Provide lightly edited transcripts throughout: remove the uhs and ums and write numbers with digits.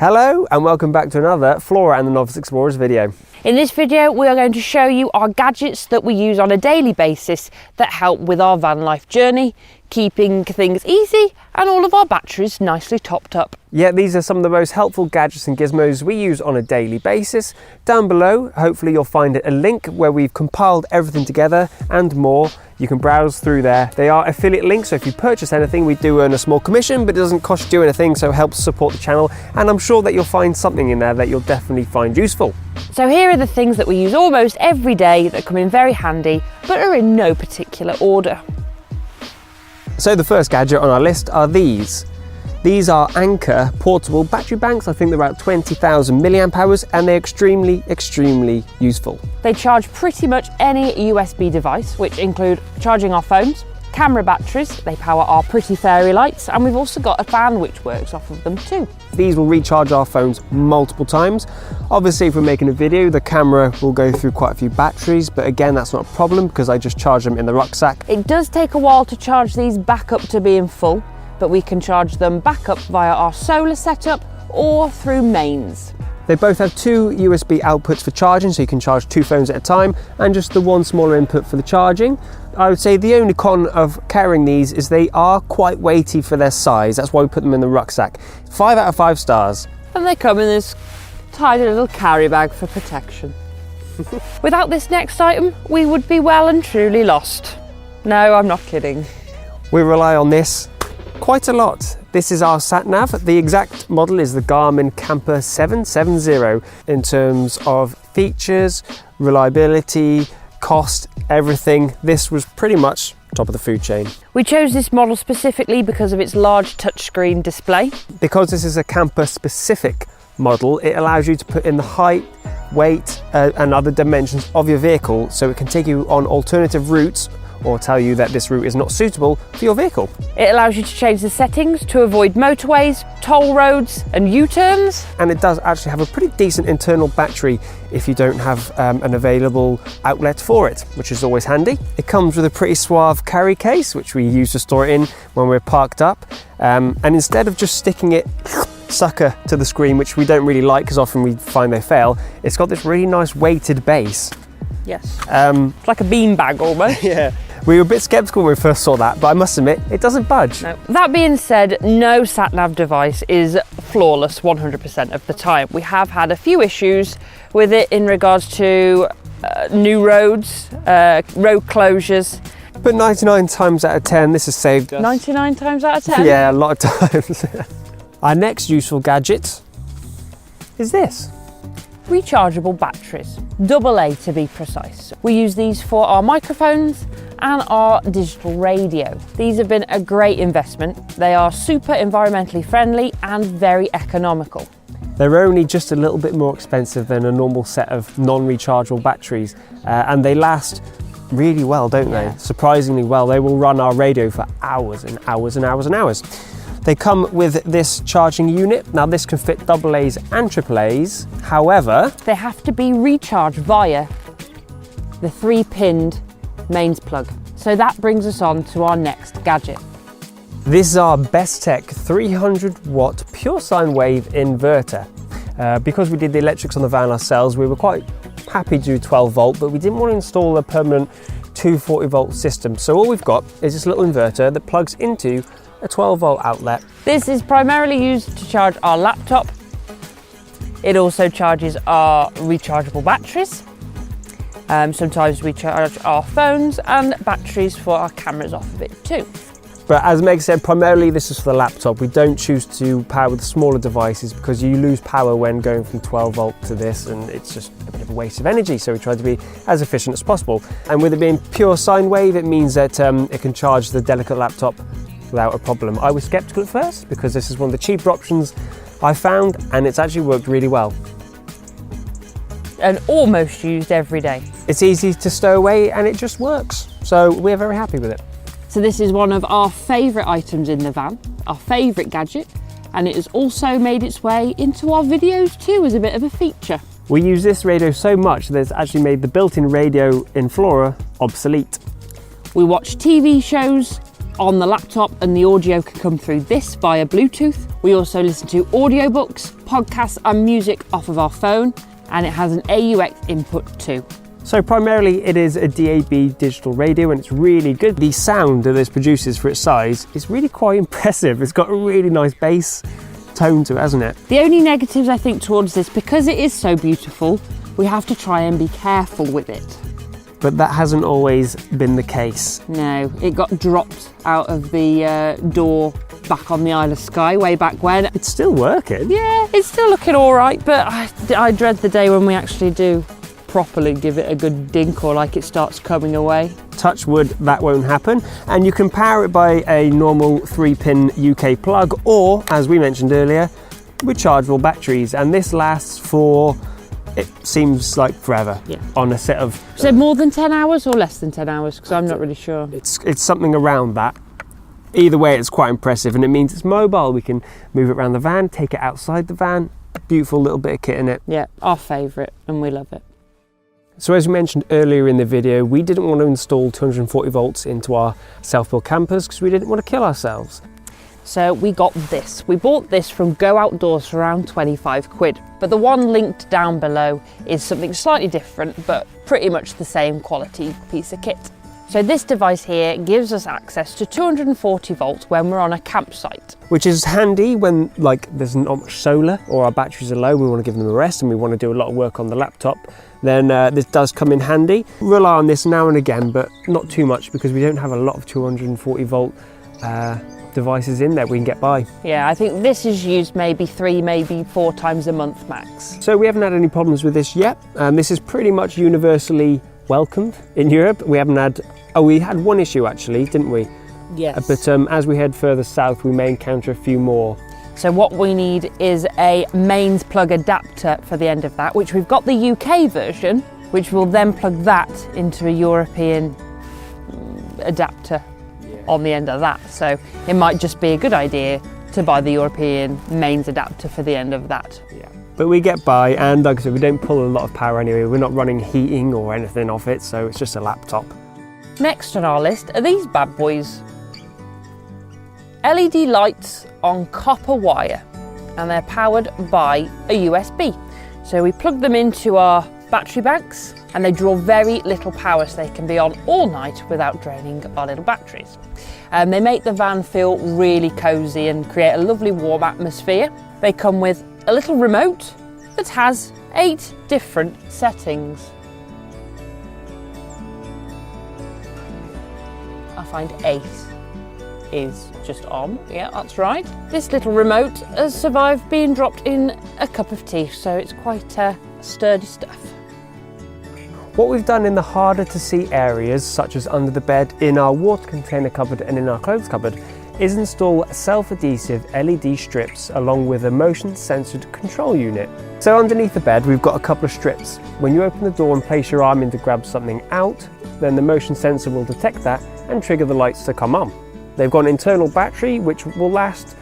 Hello and welcome back to another Flora and the Novice Explorers video. In this video we are going to show you our gadgets that we use on a daily basis that help with our van life journey, keeping things easy and all of our batteries nicely topped up. Yeah, these are some of the most helpful gadgets and gizmos we use on a daily basis. Down below, hopefully you'll find a link where we've compiled everything together and more. You can browse through there. They are affiliate links, so if you purchase anything, we do earn a small commission, but it doesn't cost you anything, so it helps support the channel. And I'm sure that you'll find something in there that you'll definitely find useful. So here are the things that we use almost every day that come in very handy, but are in no particular order. So the first gadget on our list are these. These are Anker portable battery banks. I think they're about 20,000 milliamp hours and they're extremely useful. They charge pretty much any USB device, which include charging our phones, camera batteries, they power our pretty fairy lights, and we've also got a fan which works off of them too. These will recharge our phones multiple times. Obviously, if we're making a video, the camera will go through quite a few batteries, but again, that's not a problem because I just charge them in the rucksack. It does take a while to charge these back up to being full, but we can charge them back up via our solar setup or through mains. They both have two USB outputs for charging, so you can charge two phones at a time, and just the one smaller input for the charging. I would say the only con of carrying these is they are quite weighty for their size. That's why we put them in the rucksack. 5 out of 5 stars. And they come in this tiny little carry bag for protection. Without this next item, we would be well and truly lost. No, I'm not kidding. We rely on this quite a lot. This is our sat nav. The exact model is the Garmin Camper 770. In terms of features, reliability, cost, everything, this was pretty much top of the food chain. We chose this model specifically because of its large touchscreen display. Because this is a camper specific model, it allows you to put in the height, weight and other dimensions of your vehicle, so it can take you on alternative routes or tell you that this route is not suitable for your vehicle. It allows you to change the settings to avoid motorways, toll roads and U-turns. And it does actually have a pretty decent internal battery if you don't have an available outlet for it, which is always handy. It comes with a pretty suave carry case, which we use to store it in when we're parked up. And instead of just sticking it sucker to the screen, which we don't really like because often we find they fail, it's got this really nice weighted base. Yes, it's like a bean bag almost. Yeah. We were a bit sceptical when we first saw that, but I must admit, it doesn't budge. No. That being said, no sat-nav device is flawless 100% of the time. We have had a few issues with it in regards to new roads, road closures. But 99 times out of 10, this has saved us. 99 times out of 10? Yeah, a lot of times. Our next useful gadget is this. Rechargeable batteries, AA to be precise. We use these for our microphones and our digital radio. These have been a great investment. They are super environmentally friendly and very economical. They're only just a little bit more expensive than a normal set of non-rechargeable batteries, and they last really well, don't they? Surprisingly well. They will run our radio for hours and hours and hours and hours. They come with this charging unit. Now this can fit AA's and AAA's, however, they have to be recharged via the 3-pinned mains plug. So that brings us on to our next gadget. This is our Bestech 300 watt pure sine wave inverter. Because we did the electrics on the van ourselves, we were quite happy to do 12 volt, but we didn't want to install a permanent 240 volt system. So all we've got is this little inverter that plugs into a 12 volt outlet. This is primarily used to charge our laptop. It also charges our rechargeable batteries. Sometimes we charge our phones and batteries for our cameras off of it too. But as Meg said, primarily this is for the laptop. We don't choose to power with smaller devices because you lose power when going from 12 volt to this, and it's just a bit of a waste of energy. So we try to be as efficient as possible. And with it being pure sine wave, it means that it can charge the delicate laptop without a problem. I was skeptical at first because this is one of the cheaper options I found, and it's actually worked really well. And almost used every day. It's easy to stow away and it just works. So we're very happy with it. So this is one of our favourite items in the van, our favourite gadget, and it has also made its way into our videos too as a bit of a feature. We use this radio so much that it's actually made the built-in radio in Flora obsolete. We watch TV shows, on the laptop, and the audio can come through this via Bluetooth. We also listen to audiobooks, podcasts and music off of our phone, and it has an AUX input too. So primarily it is a DAB digital radio and it's really good. The sound that this produces for its size is really quite impressive. It's got a really nice bass tone to it, hasn't it? The only negatives I think towards this, because it is so beautiful, we have to try and be careful with it. But that hasn't always been the case. No, it got dropped out of the door back on the Isle of Skye way back when. It's still working. Yeah, it's still looking all right, but I dread the day when we actually do properly give it a good dink, or like it starts coming away. Touch wood, that won't happen. And you can power it by a normal 3-pin UK plug, or, as we mentioned earlier, rechargeable batteries. And this lasts for, it seems like forever, on a set of... So more than 10 hours or less than 10 hours? Because I'm not really sure. It's something around that. Either way, it's quite impressive, and it means it's mobile. We can move it around the van, take it outside the van. Beautiful little bit of kit in it. Yeah, our favourite, and we love it. So as we mentioned earlier in the video, we didn't want to install 240 volts into our self-built campers because we didn't want to kill ourselves. So we got this. We bought this from Go Outdoors for around 25 quid, but the one linked down below is something slightly different, but pretty much the same quality piece of kit. So this device here gives us access to 240 volts when we're on a campsite. Which is handy when there's not much solar or our batteries are low, we want to give them a rest and we want to do a lot of work on the laptop. Then this does come in handy. Rely on this now and again, but not too much because we don't have a lot of 240 volt devices in there we can get by. Yeah, I think this is used maybe 3, maybe 4 times a month max. So we haven't had any problems with this yet. This is pretty much universally welcomed in Europe. We haven't had, we had one issue actually, didn't we? Yes. But as we head further south, we may encounter a few more. So what we need is a mains plug adapter for the end of that, which we've got the UK version, which will then plug that into a European adapter on the end of that. So it might just be a good idea to buy the European mains adapter for the end of that. Yeah. But we get by, and like I said, we don't pull a lot of power anyway. We're not running heating or anything off it, so it's just a laptop. Next on our list are these bad boys. LED lights on copper wire, and they're powered by a USB. So we plug them into our battery banks and they draw very little power, so they can be on all night without draining our little batteries. They make the van feel really cosy and create a lovely warm atmosphere. They come with a little remote that has 8 different settings. I find 8 is just on. Yeah, that's right. This little remote has survived being dropped in a cup of tea, so it's quite sturdy stuff. What we've done in the harder to see areas, such as under the bed, in our water container cupboard and in our clothes cupboard, is install self-adhesive LED strips along with a motion censored control unit. So underneath the bed we've got a couple of strips. When you open the door and place your arm in to grab something out, then the motion sensor will detect that and trigger the lights to come on. They've got an internal battery which will last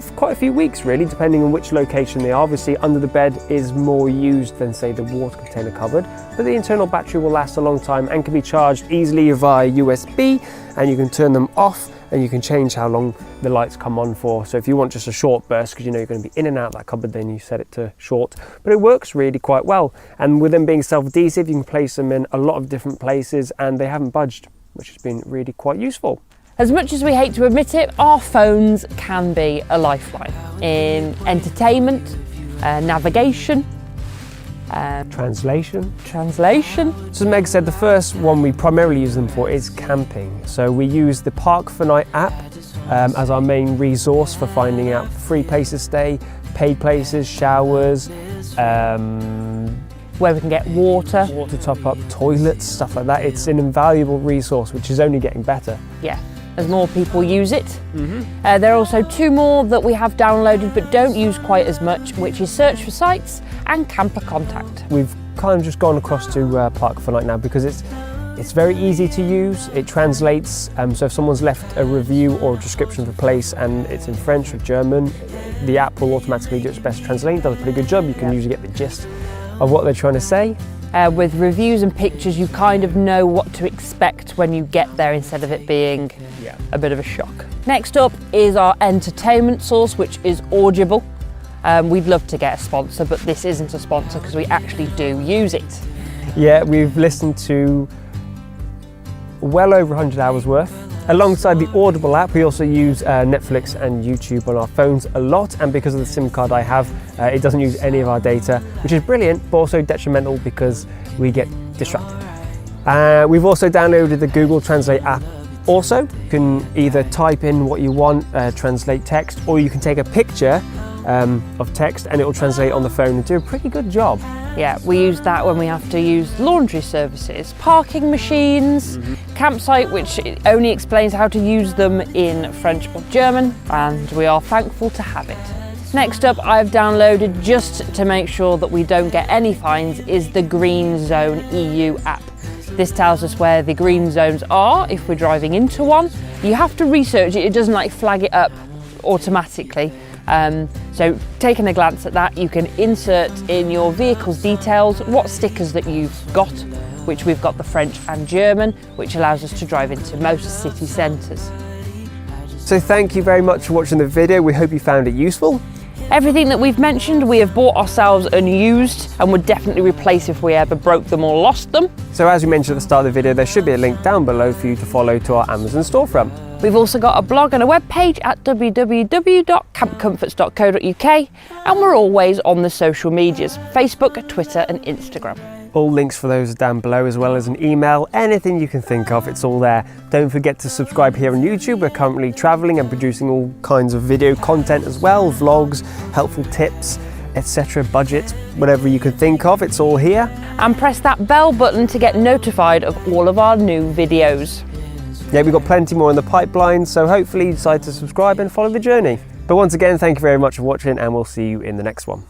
for quite a few weeks really, depending on which location they are. Obviously under the bed is more used than say the water container cupboard, but the internal battery will last a long time and can be charged easily via USB, and you can turn them off and you can change how long the lights come on for. So if you want just a short burst, because you know you're going to be in and out of that cupboard, then you set it to short. But it works really quite well, and with them being self-adhesive you can place them in a lot of different places and they haven't budged, which has been really quite useful. As much as we hate to admit it, our phones can be a lifeline in entertainment, navigation, Translation. translation. So as Meg said, the first one we primarily use them for is camping. So we use the Park for Night app as our main resource for finding out free places to stay, paid places, showers, Where we can get water. water top up, toilets, stuff like that. It's an invaluable resource which is only getting better. Yeah, as more people use it. There are also 2 more that we have downloaded but don't use quite as much, which is Search for Sites and Camper Contact. We've kind of just gone across to Park for Night now because it's very easy to use. It translates, so if someone's left a review or a description of a place and it's in French or German, the app will automatically do its best translate. It does a pretty good job. You can usually get the gist of what they're trying to say. with reviews and pictures, you kind of know what to expect when you get there instead of it being a bit of a shock. Next up is our entertainment source, which is Audible. We'd love to get a sponsor, but this isn't a sponsor because we actually do use it. Yeah, we've listened to well over 100 hours worth. Alongside the Audible app, we also use Netflix and YouTube on our phones a lot, and because of the SIM card I have, it doesn't use any of our data, which is brilliant, but also detrimental because we get distracted. We've also downloaded the Google Translate app. Also, you can either type in what you want, translate text, or you can take a picture of text and it will translate on the phone and do a pretty good job. Yeah, we use that when we have to use laundry services, parking machines, campsite, which only explains how to use them in French or German, and we are thankful to have it. Next up, I've downloaded, just to make sure that we don't get any fines, is the Green Zone EU app. This tells us where the green zones are if we're driving into one. You have to research it, it doesn't like flag it up automatically. So taking a glance at that, you can insert in your vehicle's details what stickers that you've got, which we've got the French and German, which allows us to drive into most city centres. So thank you very much for watching the video. We hope you found it useful. Everything that we've mentioned we have bought ourselves unused and would definitely replace if we ever broke them or lost them. So as we mentioned at the start of the video, there should be a link down below for you to follow to our Amazon storefront. We've also got a blog and a web page at www.campcomforts.co.uk, and we're always on the social medias, Facebook, Twitter and Instagram. All links for those are down below, as well as an email, anything you can think of, it's all there. Don't forget to subscribe here on YouTube. We're currently travelling and producing all kinds of video content as well, vlogs, helpful tips, etc., budgets, whatever you could think of, it's all here. And press that bell button to get notified of all of our new videos. Yeah, we've got plenty more in the pipeline, so hopefully you decide to subscribe and follow the journey. But once again, thank you very much for watching, and we'll see you in the next one.